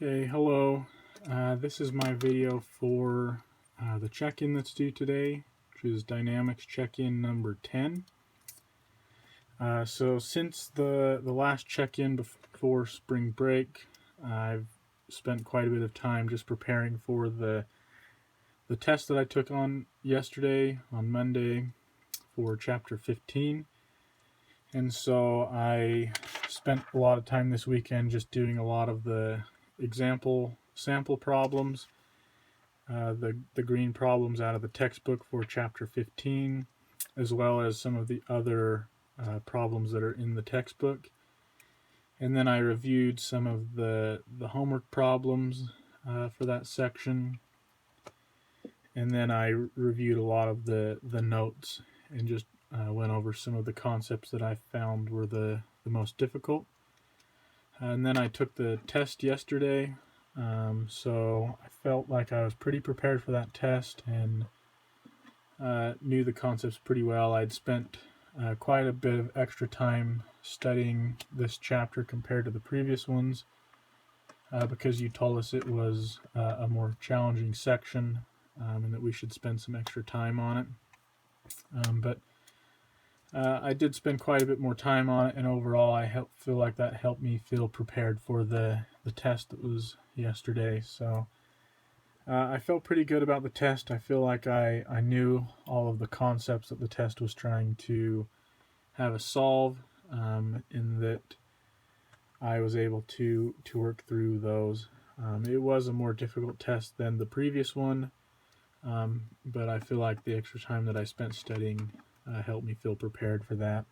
Okay, hello. This is my video for the check-in that's due today, which is Dynamics check-in number 10. So since the last check-in before spring break, I've spent quite a bit of time just preparing for the test that I took on yesterday, on Monday, for Chapter 15. And so I spent a lot of time this weekend just doing a lot of the sample problems, the green problems out of the textbook for Chapter 15, as well as some of the other problems that are in the textbook. And then I reviewed some of the homework problems for that section. And then I reviewed a lot of the notes and just went over some of the concepts that I found were the most difficult. And then I took the test yesterday, so I felt like I was pretty prepared for that test and knew the concepts pretty well. I'd spent quite a bit of extra time studying this chapter compared to the previous ones because you told us it was a more challenging section and that we should spend some extra time on it. But I did spend quite a bit more time on it, and overall I feel like that helped me feel prepared for the test that was yesterday. So I felt pretty good about the test. I feel like I knew all of the concepts that the test was trying to have us solve, in that I was able to work through those. It was a more difficult test than the previous one, but I feel like the extra time that I spent studying helped me feel prepared for that.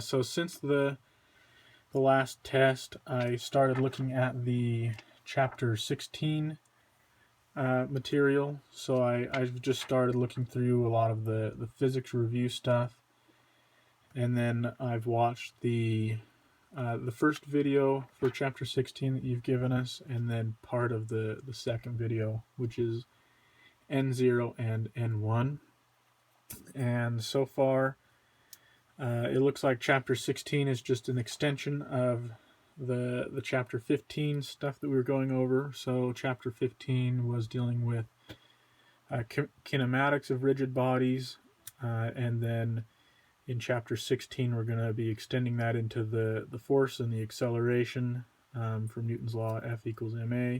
So since the last test, I started looking at the Chapter 16 material. So I've just started looking through a lot of the physics review stuff, and then I've watched the first video for Chapter 16 that you've given us, and then part of the second video, which is N0 and N1. And so far, it looks like Chapter 16 is just an extension of the Chapter 15 stuff that we were going over. So Chapter 15 was dealing with kinematics of rigid bodies, and then in Chapter 16 we're going to be extending that into the force and the acceleration from Newton's law, F equals ma,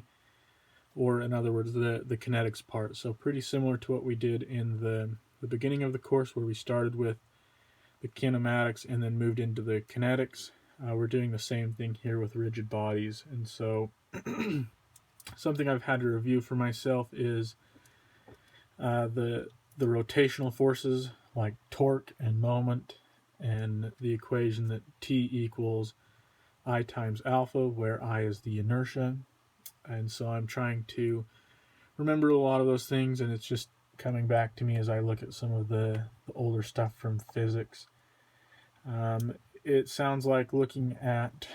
or in other words the kinetics part. So pretty similar to what we did in the beginning of the course, where we started with the kinematics and then moved into the kinetics. We're doing the same thing here with rigid bodies. And so something I've had to review for myself is the rotational forces like torque and moment, and the equation that T equals I times alpha, where I is the inertia. And so I'm trying to remember a lot of those things, and it's just coming back to me as I look at some of the older stuff from physics. It sounds like, looking at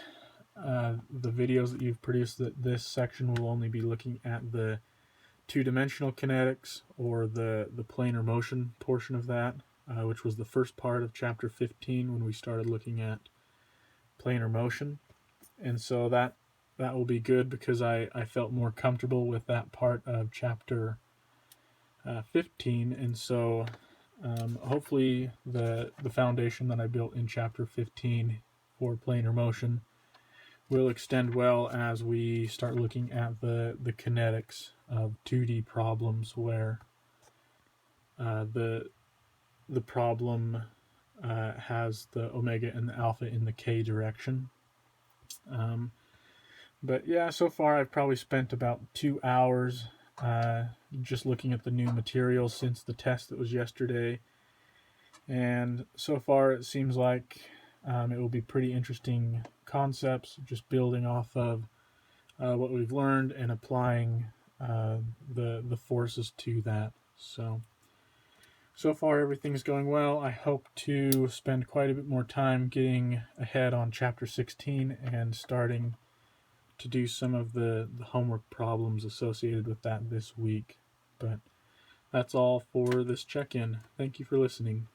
the videos that you've produced, that this section will only be looking at the two-dimensional kinetics, or the planar motion portion of that, which was the first part of Chapter 15 when we started looking at planar motion. And so that will be good, because I felt more comfortable with that part of Chapter 15. And so hopefully the foundation that I built in Chapter 15 for planar motion will extend well as we start looking at the kinetics of 2D problems, where the problem has the omega and the alpha in the k direction. But yeah, so far I've probably spent about 2 hours just looking at the new material since the test that was yesterday. And so far it seems like it will be pretty interesting concepts, just building off of what we've learned and applying the forces to that. So far everything's going well. I hope to spend quite a bit more time getting ahead on Chapter 16 and starting to do some of the homework problems associated with that this week. But that's all for this check-in. Thank you for listening.